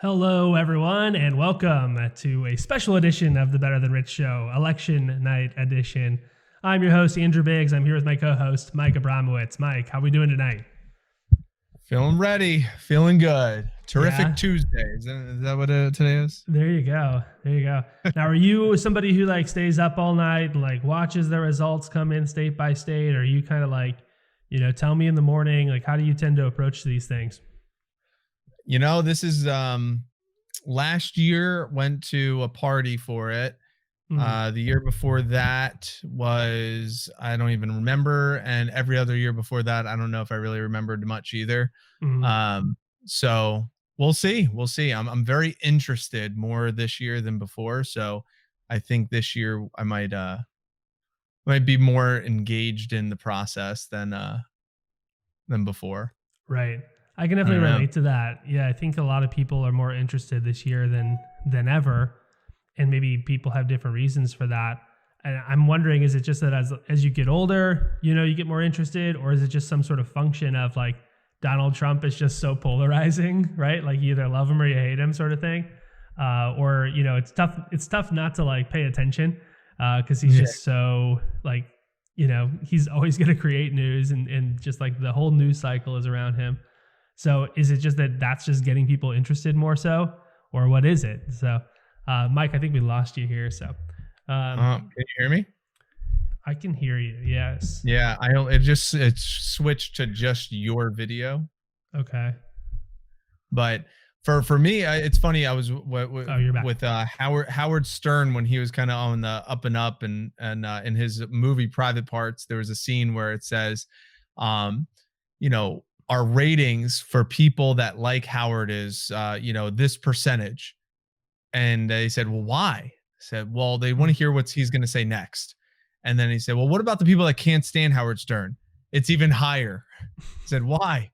Hello, everyone, and welcome to a special edition of the Better Than Rich Show, Election Night Edition. I'm your host, Andrew Biggs. I'm here with my co-host, Mike Abramowitz. Mike, how are we doing tonight? Feeling ready, feeling good. Terrific Tuesday. Is that what today is? There you go. Now, are you somebody who stays up all night and watches the results come in state by state? Or are you kind of tell me in the morning, how do you tend to approach these things? This is last year went to a party for it. The year before that was, I don't even remember. And every other year before that, I don't know if I really remembered much either. So we'll see. I'm very interested more this year than before. So I think this year I might be more engaged in the process than before. Right. I can definitely relate to that. Yeah, I think a lot of people are more interested this year than ever, and maybe people have different reasons for that. And I'm wondering, is it just that as you get older, you get more interested, or is it just some sort of function of Donald Trump is just so polarizing, right? You either love him or you hate him, sort of thing. Or it's tough not to pay attention because he's just so he's always going to create news and just the whole news cycle is around him. So is it just that that's just getting people interested more so, or what is it? So, Mike, I think we lost you here. So, can you hear me? I can hear you. Yes. Yeah. It switched to just your video. Okay. But for me, it's funny. I was with Howard Stern when he was kind of on the up and up, and in his movie Private Parts, there was a scene where it says, our ratings for people that like Howard is, this percentage. And they said, well, why? I said, well, they want to hear what he's going to say next. And then he said, well, what about the people that can't stand Howard Stern? It's even higher. I said, why?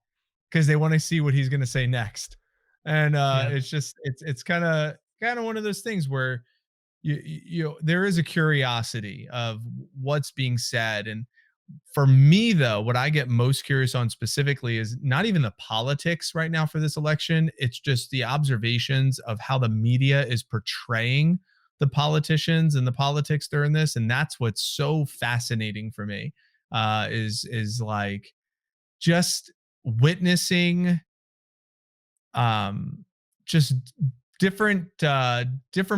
Because they want to see what he's going to say next. And it's kind of one of those things where there is a curiosity of what's being said. And for me, though, what I get most curious on specifically is not even the politics right now for this election. It's just the observations of how the media is portraying the politicians and the politics during this. And that's what's so fascinating for me, is just witnessing just different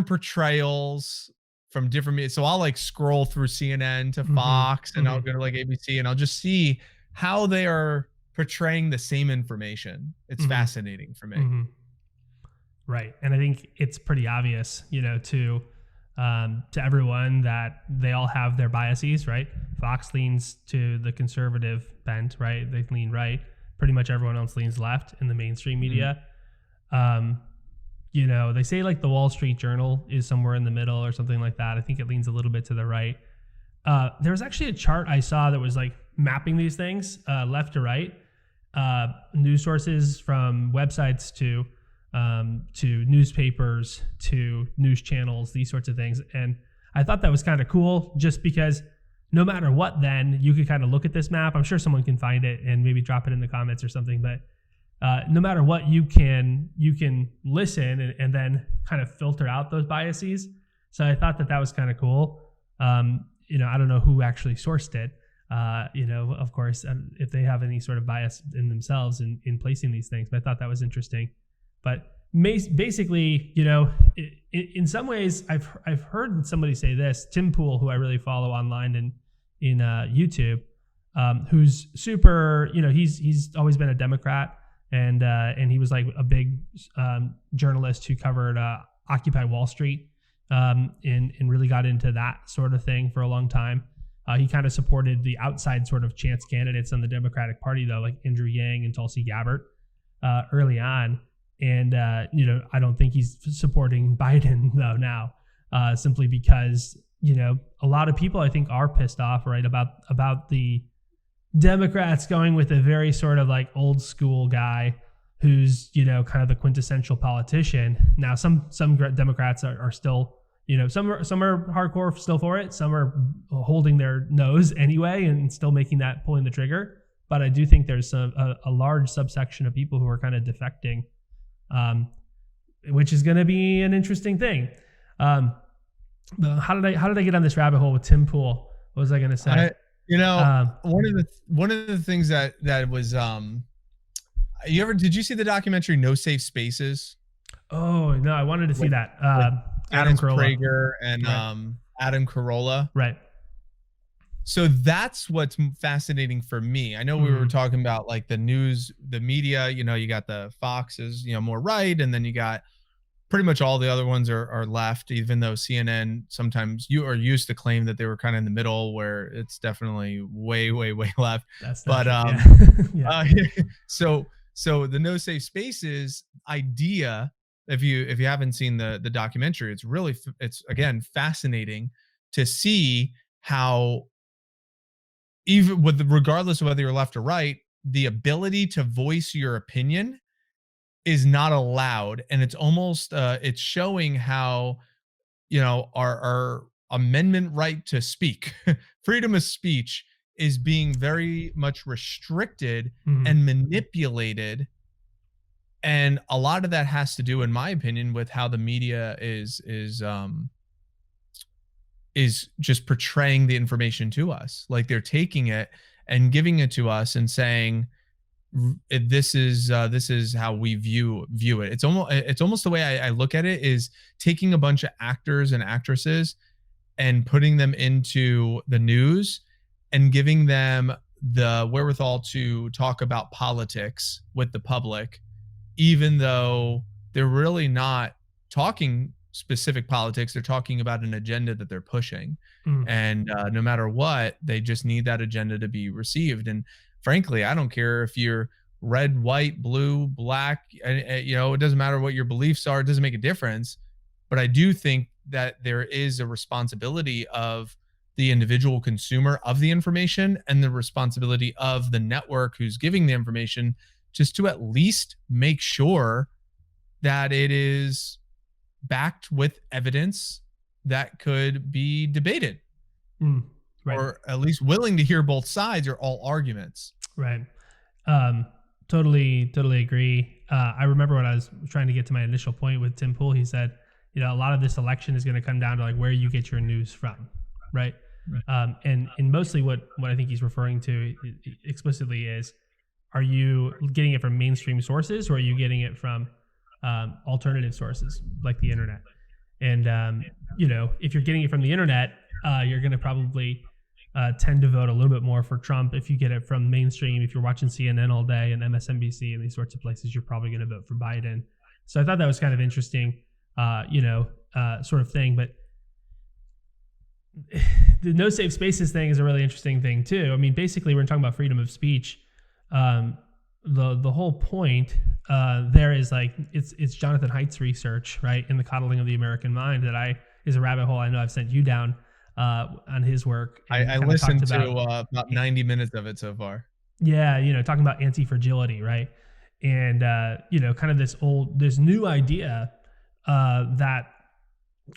portrayals from different media. So I'll scroll through CNN to Fox and I'll go to ABC and I'll just see how they are portraying the same information. It's fascinating for me. Right. And I think it's pretty obvious, to everyone that they all have their biases, right? Fox leans to the conservative bent, right? They lean right. Pretty much everyone else leans left in the mainstream media. They say the Wall Street Journal is somewhere in the middle or something like that. I think it leans a little bit to the right. There was actually a chart I saw that was mapping these things left to right, news sources from websites to newspapers to news channels, these sorts of things. And I thought that was kind of cool just because no matter what, then you could kind of look at this map. I'm sure someone can find it and maybe drop it in the comments or something, but no matter what, you can listen and then kind of filter out those biases. So I thought that was kind of cool. I don't know who actually sourced it. Of course, if they have any sort of bias in themselves in placing these things, but I thought that was interesting. But basically, in some ways, I've heard somebody say this. Tim Pool, who I really follow online and in YouTube, who's super. He's always been a Democrat. And he was a big journalist who covered Occupy Wall Street and really got into that sort of thing for a long time. He kind of supported the outside sort of chance candidates on the Democratic Party, though, like Andrew Yang and Tulsi Gabbard early on. And, I don't think he's supporting Biden, though, now, simply because, a lot of people, I think, are pissed off, right, about the Democrats going with a very sort of old school guy who's, kind of the quintessential politician. Now, some Democrats are still, some are hardcore still for it. Some are holding their nose anyway and still pulling the trigger. But I do think there's a large subsection of people who are kind of defecting which is going to be an interesting thing. But how did I get on this rabbit hole with Tim Pool? What was I going to say? One of the things that was, did you see the documentary No Safe Spaces? Oh no, I wanted to see that. Adam Prager and Adam Carolla. Right. So that's what's fascinating for me. I know we were talking about like the news, the media, you got the Foxes, more right. And then you got pretty much all the other ones are left, even though CNN sometimes used to claim that they were kind of in the middle, where it's definitely way, way, way left. But so the No Safe Spaces idea, if you haven't seen the documentary, it's again fascinating to see how, even regardless of whether you're left or right, the ability to voice your opinion is not allowed. And it's almost it's showing how our amendment right to speak, freedom of speech, is being very much restricted and manipulated. And a lot of that has to do, in my opinion, with how the media is just portraying the information to us. Like they're taking it and giving it to us and saying, this is how we view it. It's almost the way I look at it is taking a bunch of actors and actresses and putting them into the news and giving them the wherewithal to talk about politics with the public, even though they're really not talking specific politics. They're talking about an agenda that they're pushing. And no matter what, they just need that agenda to be received. And frankly, I don't care if you're red, white, blue, black, it doesn't matter what your beliefs are. It doesn't make a difference. But I do think that there is a responsibility of the individual consumer of the information and the responsibility of the network who's giving the information, just to at least make sure that it is backed with evidence that could be debated. Right. Or at least willing to hear both sides or all arguments. Right. Totally agree. I remember when I was trying to get to my initial point with Tim Pool, he said, a lot of this election is going to come down to like where you get your news from. Right. And mostly what I think he's referring to explicitly is, are you getting it from mainstream sources, or are you getting it from alternative sources like the internet? And, if you're getting it from the internet, you're going to probably tend to vote a little bit more for Trump. If you get it from mainstream, if you're watching CNN all day and MSNBC and these sorts of places, you're probably going to vote for Biden. So I thought that was kind of interesting, sort of thing. But the No Safe Spaces thing is a really interesting thing too. I mean, basically we're talking about freedom of speech. The whole point there is like, it's Jonathan Haidt's research, right, in the coddling of the American mind that is a rabbit hole I know I've sent you down on his work. I listened to about 90 minutes of it so far. Yeah, talking about anti-fragility, right? And kind of this new idea that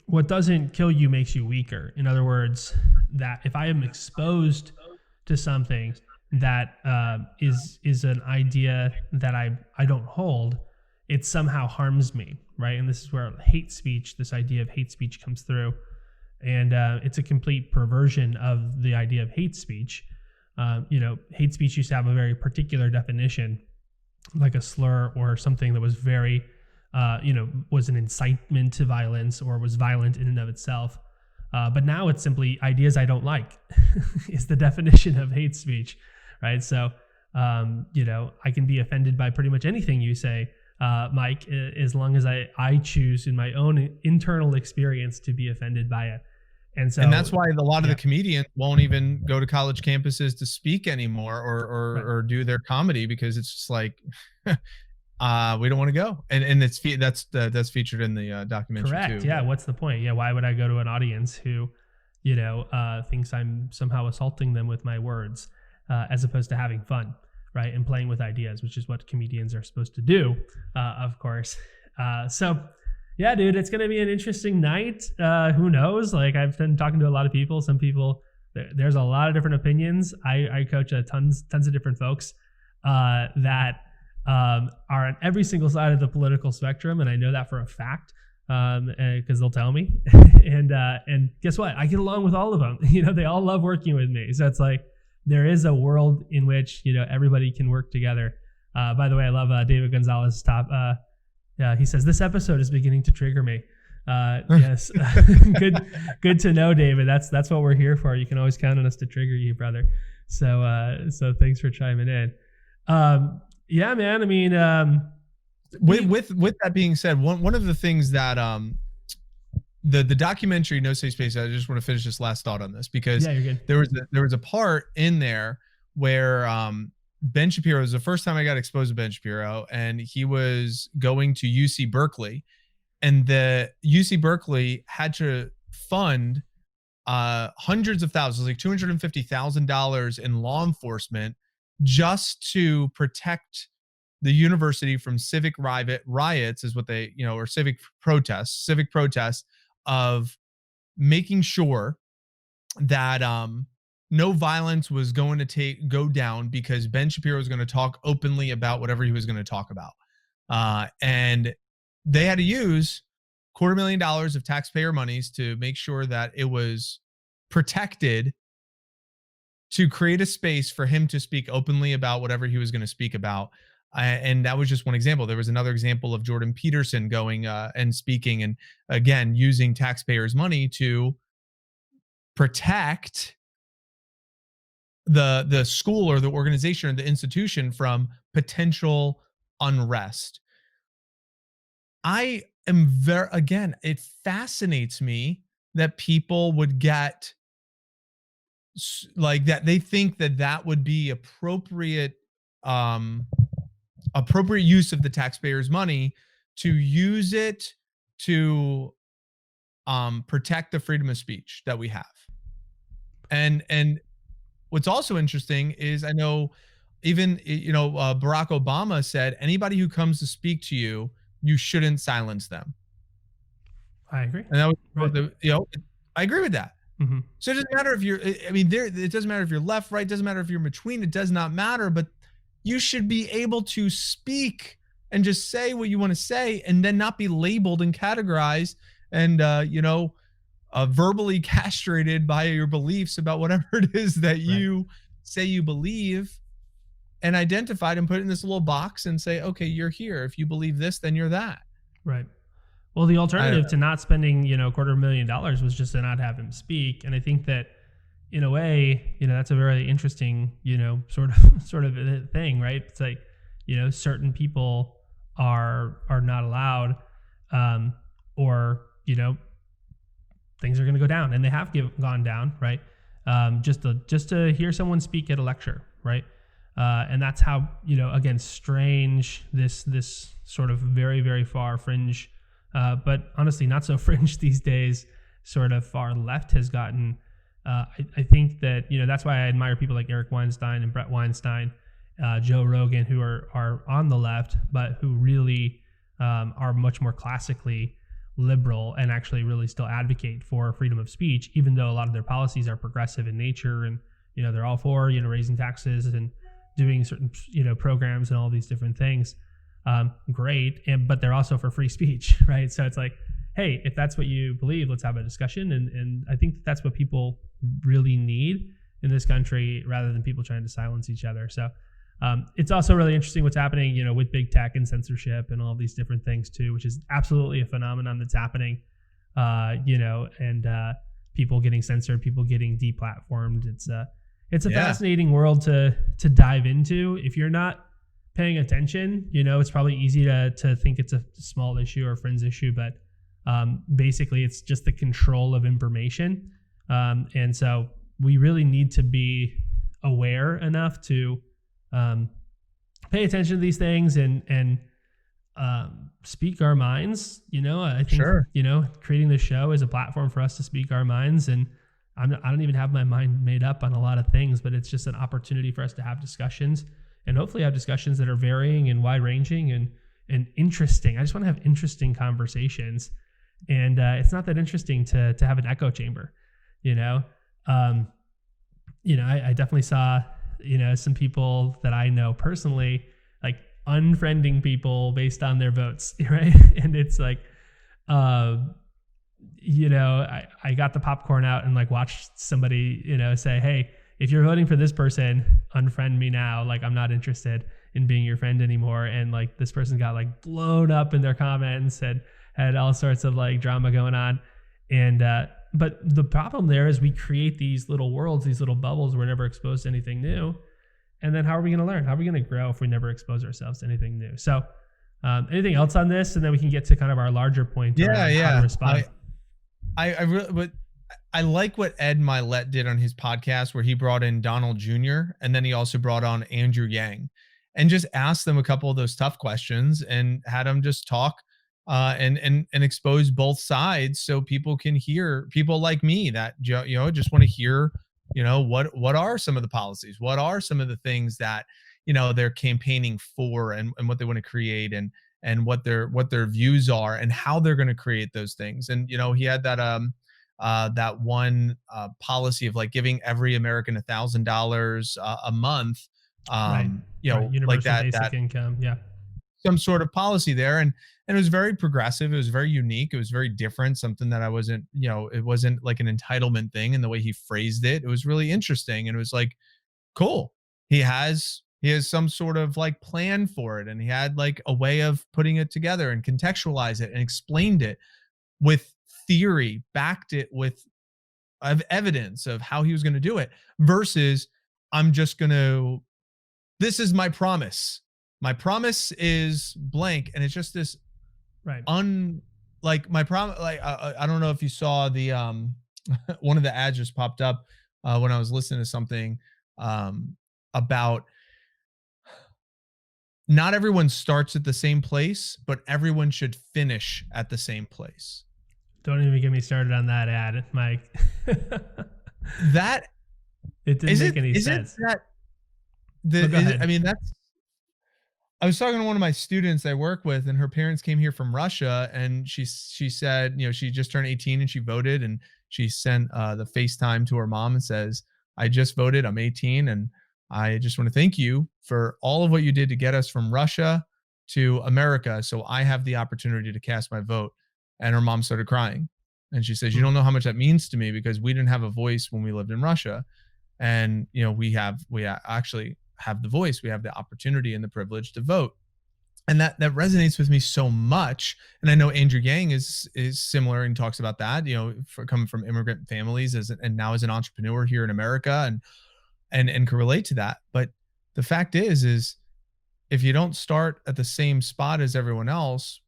what doesn't kill you makes you weaker. In other words, that if I am exposed to something that is an idea that I don't hold, it somehow harms me, right? And this is where hate speech, this idea of hate speech, comes through. And it's a complete perversion of the idea of hate speech. Hate speech used to have a very particular definition, like a slur or something that was very, was an incitement to violence or was violent in and of itself. But now it's simply ideas I don't like is the definition of hate speech, right? So, I can be offended by pretty much anything you say, Mike, as long as I choose in my own internal experience to be offended by it. And that's why a lot of the comedians won't even go to college campuses to speak anymore or do their comedy, because it's just like, we don't want to go. And that's featured in the documentary. Correct. Too. Yeah. What's the point? Yeah. Why would I go to an audience who, thinks I'm somehow assaulting them with my words, as opposed to having fun, right? And playing with ideas, which is what comedians are supposed to do, of course. So yeah, dude, it's going to be an interesting night. Who knows? Like, I've been talking to a lot of people. Some people, there's a lot of different opinions. I coach tons of different folks that are on every single side of the political spectrum, and I know that for a fact because they'll tell me. And guess what? I get along with all of them. They all love working with me. So it's like there is a world in which everybody can work together. By the way, I love David Gonzalez's top. He says this episode is beginning to trigger me. Yes, good to know, David. That's what we're here for. You can always count on us to trigger you, brother. So thanks for chiming in. Yeah, man. I mean, with that being said, one of the things that the documentary No Safe Space, I just want to finish this last thought on this because you're good. there was a part in there where Ben Shapiro, it was the first time I got exposed to Ben Shapiro, and he was going to UC Berkeley, and the UC Berkeley had to fund hundreds of thousands, like $250,000 in law enforcement just to protect the university from civic riots is what they, or civic protests of making sure that no violence was going to go down because Ben Shapiro was going to talk openly about whatever he was going to talk about. And they had to use $250,000 of taxpayer monies to make sure that it was protected to create a space for him to speak openly about whatever he was going to speak about. And that was just one example. There was another example of Jordan Peterson going and speaking and again, using taxpayers' money to protect the school or the organization or the institution from potential unrest. Again, it fascinates me that people would get like that. They think that would be appropriate use of the taxpayers' money to use it to protect the freedom of speech that we have. And what's also interesting is I know even, Barack Obama said, anybody who comes to speak to you, you shouldn't silence them. I agree. And that was, I agree with that. Mm-hmm. So it doesn't matter if it doesn't matter if you're left, right, it doesn't matter if you're in between, it does not matter, but you should be able to speak and just say what you want to say and then not be labeled and categorized and, verbally castrated by your beliefs about whatever it is that you say you believe and identified and put in this little box and say, okay, you're here. If you believe this, then you're that. Right. Well, the alternative to not spending, $250,000 was just to not have him speak. And I think that in a way, that's a very interesting, sort of a thing, right? It's like, certain people are not allowed, or, things are going to go down, and they have gone down, right? Just to hear someone speak at a lecture, right? And that's how, again, strange this sort of very, very far fringe, but honestly not so fringe these days, sort of far left has gotten. I think that, that's why I admire people like Eric Weinstein and Brett Weinstein, Joe Rogan, who are on the left, but who really are much more classically liberal and actually really still advocate for freedom of speech, even though a lot of their policies are progressive in nature and, they're all for, raising taxes and doing certain, programs and all these different things. Great. But they're also for free speech, right? So it's like, hey, if that's what you believe, let's have a discussion. And I think that's what people really need in this country rather than people trying to silence each other. So it's also really interesting what's happening, with big tech and censorship and all these different things too, which is absolutely a phenomenon that's happening, and people getting censored, people getting deplatformed. It's a fascinating world to dive into. If you're not paying attention, it's probably easy to think it's a small issue or a fringe issue, but basically it's just the control of information. And so we really need to be aware enough to pay attention to these things and speak our minds. I think, creating this show is a platform for us to speak our minds. And I don't even have my mind made up on a lot of things, but it's just an opportunity for us to have discussions and hopefully have discussions that are varying and wide ranging and interesting. I just want to have interesting conversations. And it's not that interesting to have an echo chamber, I definitely saw, some people that I know personally, like unfriending people based on their votes, right? And it's like, you know, I got the popcorn out and like watched somebody, you know, say, hey, if you're voting for this person, unfriend me now. Like, I'm not interested in being your friend anymore. And like this person got like blown up in their comments and had all sorts of like drama going on. And, but the problem there is we create these little worlds, these little bubbles. We're never exposed to anything new. And then how are we going to learn? How are we going to grow if we never expose ourselves to anything new? So anything else on this? And then we can get to kind of our larger point. How to respond. I really, but I like what Ed Milet did on his podcast, where he brought in Donald Jr. and then he also brought on Andrew Yang and just asked them a couple of those tough questions and had them just talk and expose both sides, so people can hear, people like me that, you know, just want to hear, you know, what are some of the policies, what are some of the things that, you know, they're campaigning for, and what they want to create, and what their views are and how they're going to create those things. And, you know, he had that one policy of like giving every American $1,000 a month, right. You know, Universal like that basic income. Yeah. Some sort of policy there. And it was very progressive. It was very unique. It was very different. Something that I wasn't, you know, it wasn't like an entitlement thing. And the way he phrased it, it was really interesting. And it was like, cool. He has some sort of like plan for it. And he had like a way of putting it together and contextualize it and explained it with theory, backed it with evidence of how he was going to do it, versus this is my promise. My promise is blank. And it's just this right. Like my promise, like, I don't know if you saw the, one of the ads just popped up when I was listening to something about not everyone starts at the same place, but everyone should finish at the same place. Don't even get me started on that ad, Mike. That it didn't make any sense. I mean, I was talking to one of my students I work with, and her parents came here from Russia, and she said, you know, she just turned 18 and she voted, and she sent the FaceTime to her mom and says, I just voted, I'm 18, and I just want to thank you for all of what you did to get us from Russia to America, so I have the opportunity to cast my vote. And her mom started crying. And she says, you don't know how much that means to me, because we didn't have a voice when we lived in Russia. And, you know, we actually have the voice. We have the opportunity and the privilege to vote. And that resonates with me so much. And I know Andrew Yang is similar and talks about that, you know, coming from immigrant families and now as an entrepreneur here in America, and can relate to that. But the fact is if you don't start at the same spot as everyone else,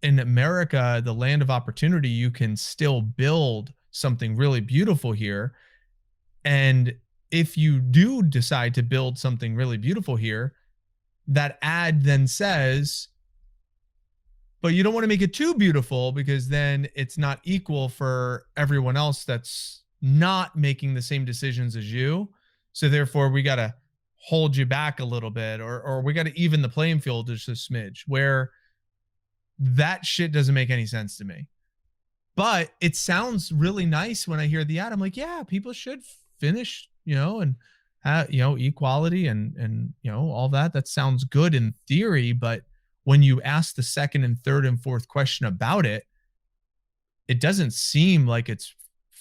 in America, the land of opportunity, you can still build something really beautiful here. And if you do decide to build something really beautiful here, that ad then says, but you don't want to make it too beautiful, because then it's not equal for everyone else that's not making the same decisions as you. So therefore we got to hold you back a little bit, or we got to even the playing field just a smidge, where that shit doesn't make any sense to me. But it sounds really nice when I hear the ad. I'm like, yeah, people should finish, you know, and you know, equality and you know, all that sounds good in theory. But when you ask the second and third and fourth question about it, it doesn't seem like it's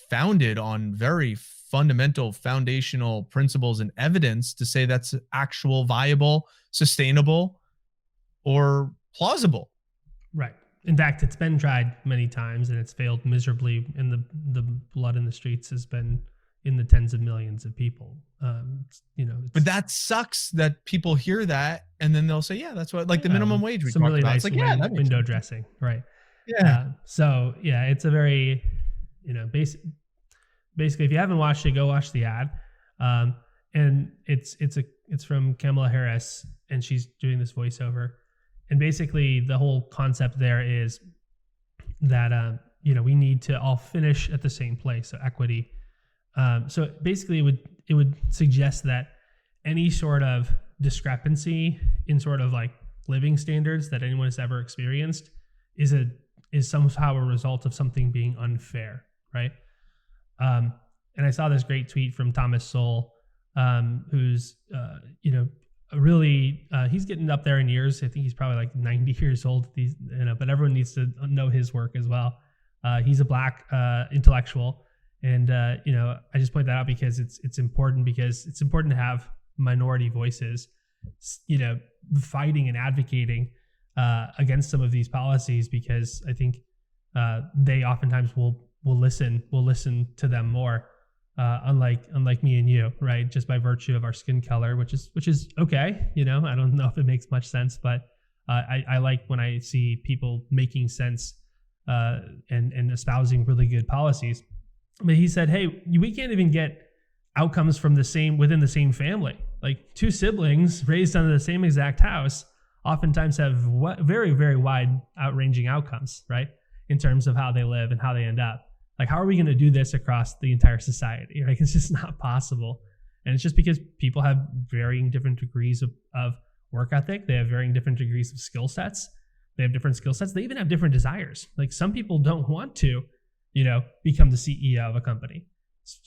founded on very fundamental foundational principles and evidence to say that's actual, viable, sustainable, or plausible. Right. In fact, it's been tried many times and it's failed miserably, and the blood in the streets has been in the tens of millions of people. You know, but that sucks that people hear that and then they'll say, yeah, that's what, like the minimum wage we some talked really about. nice It's like, window dressing. Right. Yeah. So yeah, it's a very, you know, basically if you haven't watched it, go watch the ad. And it's from Kamala Harris, and she's doing this voiceover. And basically the whole concept there is that, you know, we need to all finish at the same place. So equity. So basically it would suggest that any sort of discrepancy in sort of like living standards that anyone has ever experienced is somehow a result of something being unfair. Right. And I saw this great tweet from Thomas Sowell, who's, you know, really, he's getting up there in years. I think he's probably like 90 years old. But everyone needs to know his work as well. He's a Black intellectual, and I just point that out because it's important to have minority voices, fighting and advocating against some of these policies, because I think they oftentimes will listen to them more. Unlike me and you, right? Just by virtue of our skin color, which is okay. I don't know if it makes much sense, but I like when I see people making sense and espousing really good policies. But he said, hey, we can't even get outcomes from within the same family. Like, two siblings raised under the same exact house oftentimes have very, very wide outranging outcomes, right? In terms of how they live and how they end up. Like, how are we going to do this across the entire society? Like, it's just not possible. And it's just because people have varying different degrees of work ethic. They have varying different degrees of skill sets. They have different skill sets. They even have different desires. Like, some people don't want to, become the CEO of a company.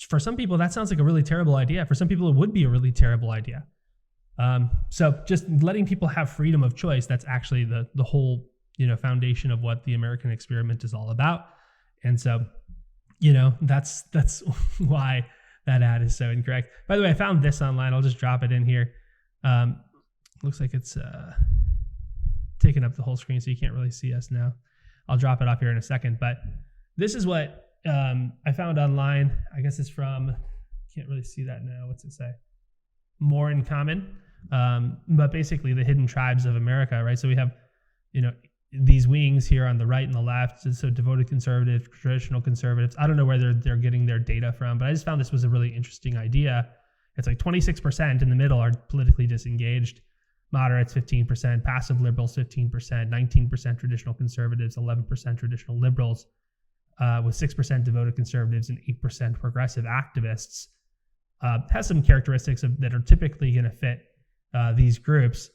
For some people, that sounds like a really terrible idea. For some people, it would be a really terrible idea. So just letting people have freedom of choice, that's actually the whole, foundation of what the American experiment is all about. And so, that's why that ad is so incorrect. By the way, I found this online. I'll just drop it in here. Looks like it's taking up the whole screen, so you can't really see us now. I'll drop it off here in a second. But this is what I found online. I guess it's from, can't really see that now. What's it say? More in Common. But basically the hidden tribes of America, right? So we have, these wings here on the right and the left. So devoted conservatives, traditional conservatives. I don't know where they're getting their data from, but I just found this was a really interesting idea. It's like 26% in the middle are politically disengaged, moderates 15%, passive liberals 15%, 19% traditional conservatives, 11% traditional liberals, with 6% devoted conservatives and 8% progressive activists. Has some characteristics that are typically going to fit these groups.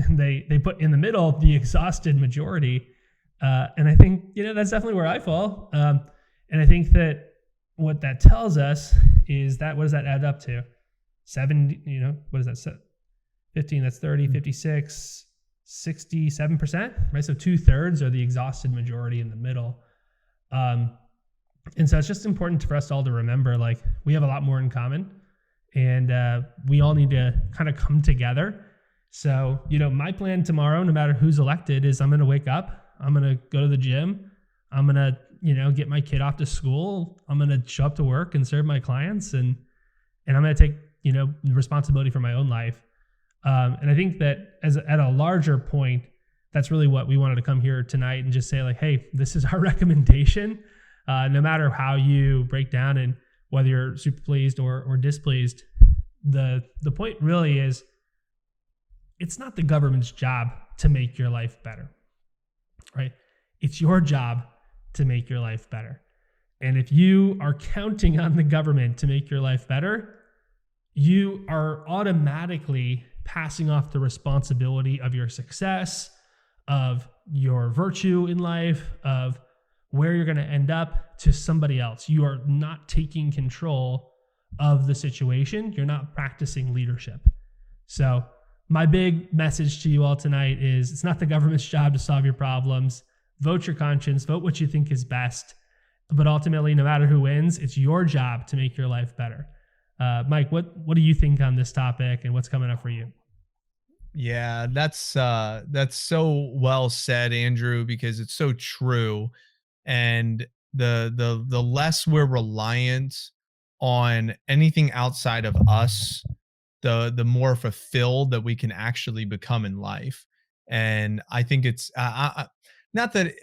They put in the middle the exhausted majority, and I think that's definitely where I fall. And I think that what that tells us is that, what does that add up to? 70, what is that? 15, that's 30, 56, 67%, right? So 2/3 are the exhausted majority in the middle. And so it's just important for us all to remember, like, we have a lot more in common, and we all need to kind of come together. So, my plan tomorrow, no matter who's elected, is I'm going to wake up, I'm going to go to the gym, I'm going to, get my kid off to school, I'm going to show up to work and serve my clients, and I'm going to take, responsibility for my own life. And I think that at a larger point, that's really what we wanted to come here tonight and just say, like, hey, this is our recommendation. No matter how you break down and whether you're super pleased or displeased, the point really is, it's not the government's job to make your life better, right? It's your job to make your life better. And if you are counting on the government to make your life better, you are automatically passing off the responsibility of your success, of your virtue in life, of where you're going to end up, to somebody else. You are not taking control of the situation. You're not practicing leadership. So my big message to you all tonight is, it's not the government's job to solve your problems. Vote your conscience, vote what you think is best. But ultimately, no matter who wins, it's your job to make your life better. Mike, what do you think on this topic, and what's coming up for you? Yeah, that's so well said, Andrew, because it's so true. And the less we're reliant on anything outside of us, the more fulfilled that we can actually become in life. And I think it's not that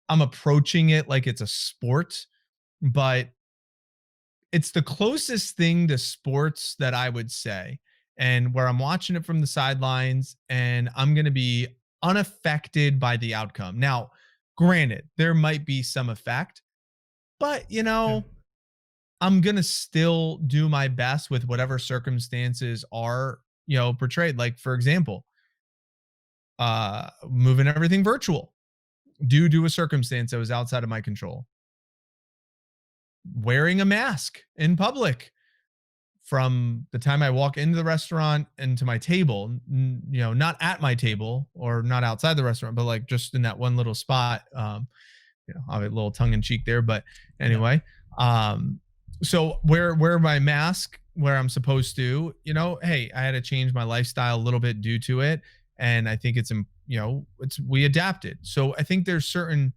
I'm approaching it like it's a sport, but it's the closest thing to sports that I would say, and where I'm watching it from the sidelines and I'm going to be unaffected by the outcome. Now, granted, there might be some effect, but I'm going to still do my best with whatever circumstances are, portrayed. Like, for example, moving everything virtual due to a circumstance that was outside of my control. Wearing a mask in public from the time I walk into the restaurant and to my table, not at my table or not outside the restaurant, but like just in that one little spot. I have a little tongue in cheek there, but anyway, so wear my mask where I'm supposed to, hey, I had to change my lifestyle a little bit due to it. And I think we adapted. So I think there's certain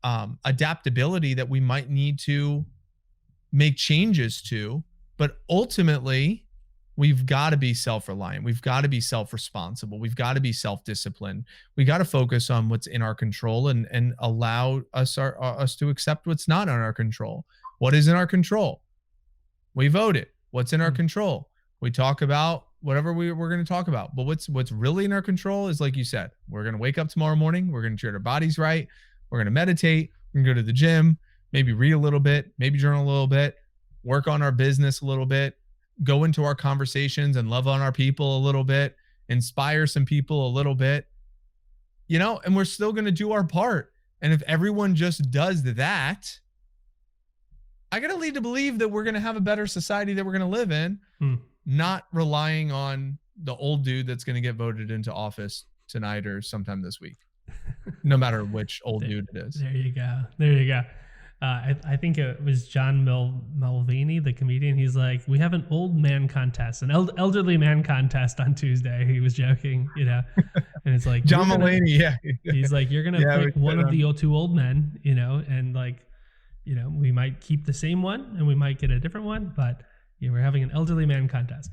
adaptability that we might need to make changes to, but ultimately we've got to be self-reliant. We've got to be self-responsible. We've got to be self-disciplined. We got to focus on what's in our control and allow us to accept what's not in our control. What is in our control? We voted. What's in our control? We talk about whatever we're going to talk about. But what's really in our control is, like you said, we're going to wake up tomorrow morning. We're going to treat our bodies right. We're going to meditate. We're going to go to the gym, maybe read a little bit, maybe journal a little bit, work on our business a little bit, go into our conversations and love on our people a little bit, inspire some people a little bit, and we're still going to do our part. And if everyone just does that, I got to lead to believe that we're going to have a better society that we're going to live in, not relying on the old dude that's going to get voted into office tonight or sometime this week, no matter which old dude it is. There you go. I think it was John Mulvaney, the comedian. He's like, we have an old man contest, an elderly man contest on Tuesday. He was joking, and it's like John Mulvaney. Yeah. He's like, you're going to pick one of the two old men, and like, we might keep the same one and we might get a different one, but we're having an elderly man contest.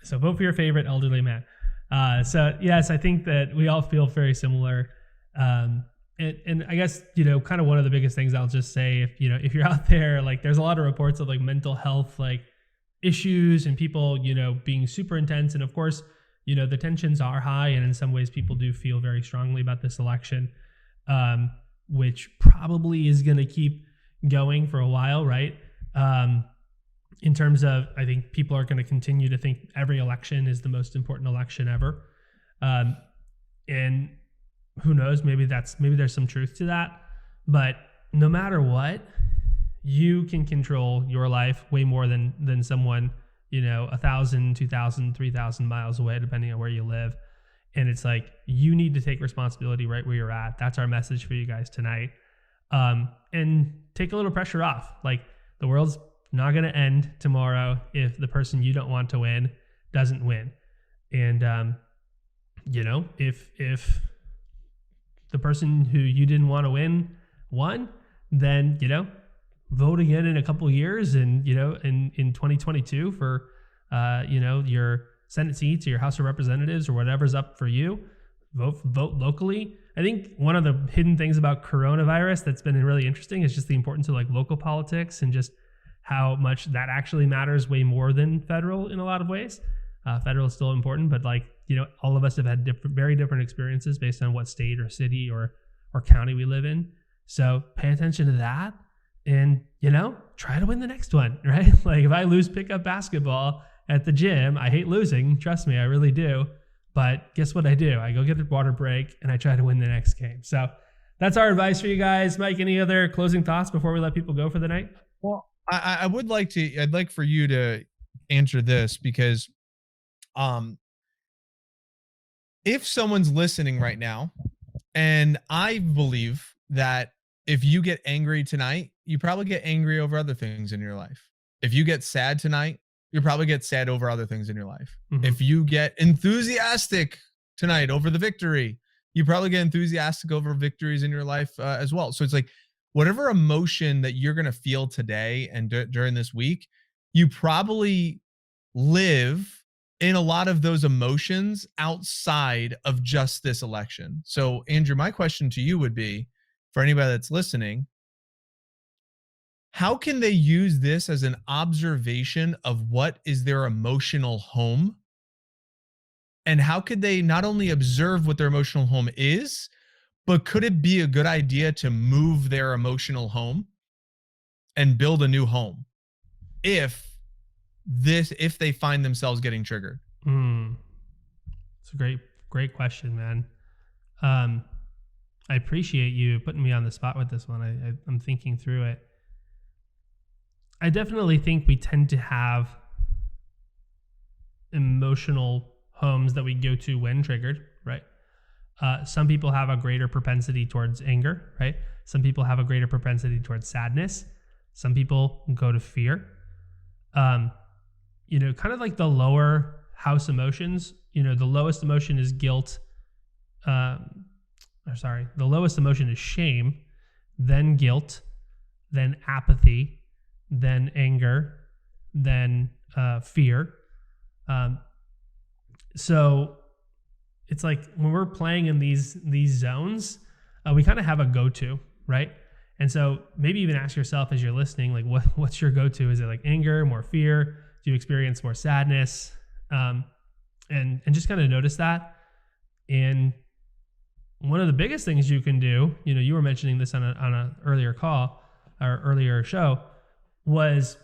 So vote for your favorite elderly man. So yes, I think that we all feel very similar. And I guess, kind of one of the biggest things I'll just say, if you're out there, like there's a lot of reports of like mental health, like issues and people, being super intense. And of course, the tensions are high. And in some ways people do feel very strongly about this election, which probably is going to keep going for a while. Right. In terms of, I think people are going to continue to think every election is the most important election ever. And who knows, maybe there's some truth to that, but no matter what, you can control your life way more than someone, 1,000, 2,000, 3,000 miles away, depending on where you live. And it's like, you need to take responsibility right where you're at. That's our message for you guys tonight. And take a little pressure off. Like, the world's not going to end tomorrow if the person you don't want to win doesn't win. And, if the person who you didn't want to win won, then, vote again in a couple of years and, in 2022 for, your Senate seats or your House of Representatives or whatever's up for you. Vote locally. I think one of the hidden things about coronavirus that's been really interesting is just the importance of like local politics and just how much that actually matters way more than federal in a lot of ways. Federal is still important, but like, all of us have had very different experiences based on what state or city or county we live in. So pay attention to that and, try to win the next one, right? Like if I lose pickup basketball at the gym, I hate losing. Trust me, I really do. But guess what I do? I go get a water break and I try to win the next game. So that's our advice for you guys. Mike, any other closing thoughts before we let people go for the night? Well, I'd like for you to answer this because, if someone's listening right now, and I believe that if you get angry tonight, you probably get angry over other things in your life. If you get sad tonight, you probably get sad over other things in your life. Mm-hmm. If you get enthusiastic tonight over the victory, you probably get enthusiastic over victories in your life as well. So it's like whatever emotion that you're going to feel today and during this week, you probably live in a lot of those emotions outside of just this election. So Andrew, my question to you would be, for anybody that's listening, how can they use this as an observation of what is their emotional home? And how could they not only observe what their emotional home is, but could it be a good idea to move their emotional home and build a new home if they find themselves getting triggered? It's a great question, man. I appreciate you putting me on the spot with this one. I'm thinking through it. I definitely think we tend to have emotional homes that we go to when triggered, right? Some people have a greater propensity towards anger, right? Some people have a greater propensity towards sadness. Some people go to fear. Kind of like the lower house emotions, the lowest emotion is guilt. The lowest emotion is shame, then guilt, then apathy, then anger, then fear. So it's like when we're playing in these zones, we kind of have a go-to, right? And so maybe even ask yourself as you're listening, like what's your go-to? Is it like anger, more fear? Do you experience more sadness? And just kind of notice that. And one of the biggest things you can do, you were mentioning this on a earlier call or earlier show, was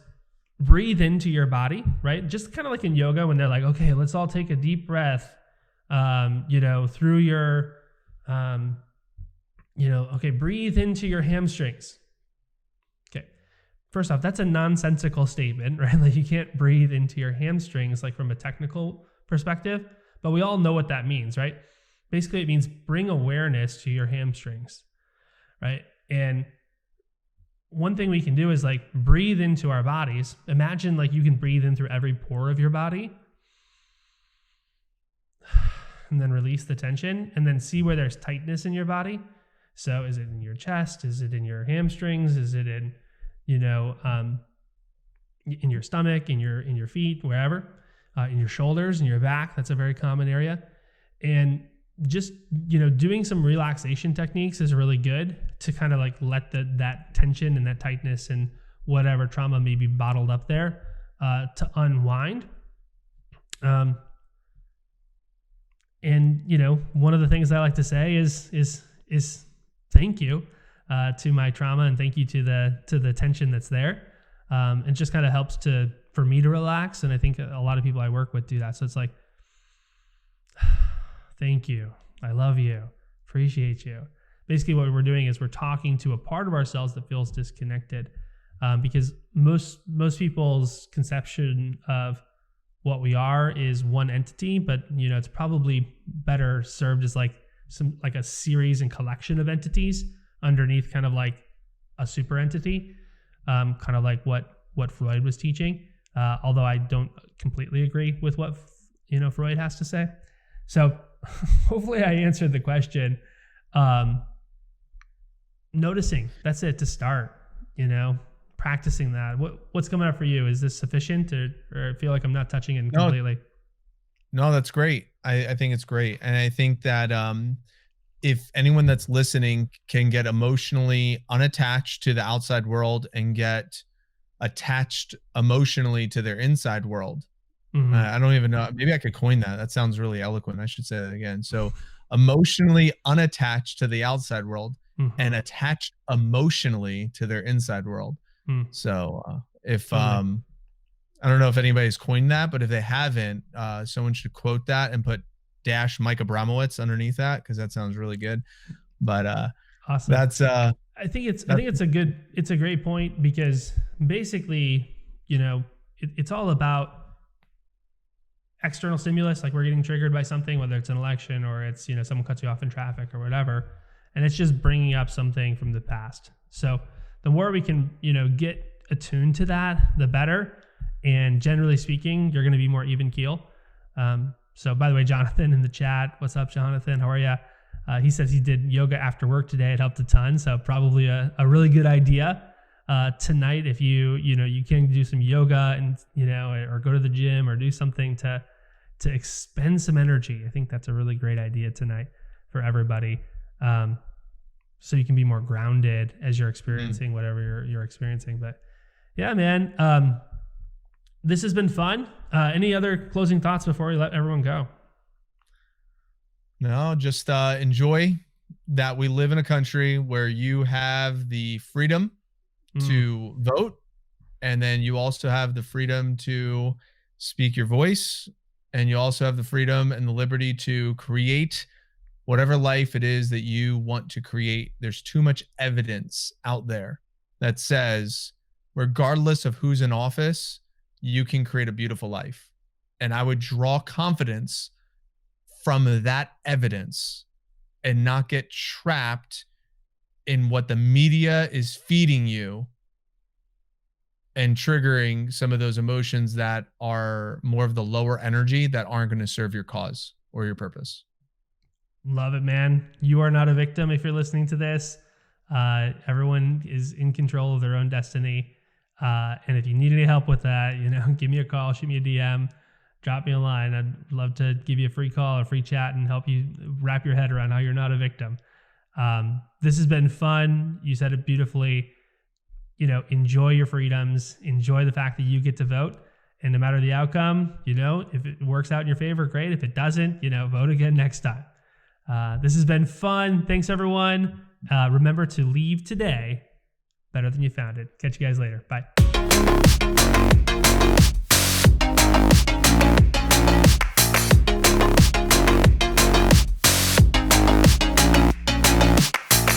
breathe into your body, right? Just kind of like in yoga when they're like, okay, let's all take a deep breath, through your, okay, breathe into your hamstrings. Okay. First off, that's a nonsensical statement, right? Like you can't breathe into your hamstrings, like from a technical perspective, but we all know what that means, right? Basically, it means bring awareness to your hamstrings, right? And one thing we can do is like breathe into our bodies. Imagine like you can breathe in through every pore of your body and then release the tension and then see where there's tightness in your body. So is it in your chest? Is it in your hamstrings? Is it in, in your stomach, in your feet, wherever, in your shoulders, in your back? That's a very common area. And just, doing some relaxation techniques is really good to kind of like let that tension and that tightness and whatever trauma may be bottled up there to unwind. And, one of the things I like to say is thank you to my trauma and thank you to the tension that's there. It just kind of helps for me to relax. And I think a lot of people I work with do that. So it's like, thank you. I love you. Appreciate you. Basically, what we're doing is we're talking to a part of ourselves that feels disconnected, because most people's conception of what we are is one entity, but it's probably better served as like a series and collection of entities underneath kind of like a super entity, kind of like what Freud was teaching. Although I don't completely agree with what Freud has to say. So hopefully I answered the question. Noticing, that's it to start, practicing that. What's coming up for you? Is this sufficient or I feel like I'm not touching it completely? No, that's great. I think it's great. And I think that if anyone that's listening can get emotionally unattached to the outside world and get attached emotionally to their inside world, Mm-hmm. I don't even know. Maybe I could coin that. That sounds really eloquent. I should say that again. So emotionally unattached to the outside world Mm-hmm. and attached emotionally to their inside world. Mm-hmm. So if I don't know if anybody's coined that, but if they haven't, someone should quote that and put -- Mike Abramowitz underneath that, because that sounds really good. But awesome. That's I think it's a great point, because basically, it's all about external stimulus. Like we're getting triggered by something, whether it's an election or it's, someone cuts you off in traffic or whatever. And it's just bringing up something from the past. So the more we can, get attuned to that, the better. And generally speaking, you're going to be more even keel. So by the way, Jonathan in the chat, what's up, Jonathan? How are you? He says he did yoga after work today. It helped a ton. So probably a really good idea tonight, if you can do some yoga and, or go to the gym or do something to expend some energy. I think that's a really great idea tonight for everybody. So you can be more grounded as you're experiencing whatever you're experiencing. But yeah, man, this has been fun. Any other closing thoughts before we let everyone go? No, just enjoy that we live in a country where you have the freedom to vote, and then you also have the freedom to speak your voice, and you also have the freedom and the liberty to create whatever life it is that you want to create. There's too much evidence out there that says, regardless of who's in office, you can create a beautiful life. and I would draw confidence from that evidence and not get trapped in what the media is feeding you and triggering some of those emotions that are more of the lower energy that aren't going to serve your cause or your purpose. Love it, man. You are not a victim if you're listening to this. Everyone is in control of their own destiny. And if you need any help with that, give me a call, shoot me a DM, drop me a line. I'd love to give you a free call, a free chat, and help you wrap your head around how you're not a victim. This has been fun. You said it beautifully. Enjoy your freedoms, enjoy the fact that you get to vote. And no matter the outcome, if it works out in your favor, great. If it doesn't, vote again next time. This has been fun. Thanks, everyone. Remember to leave today better than you found it. Catch you guys later. Bye.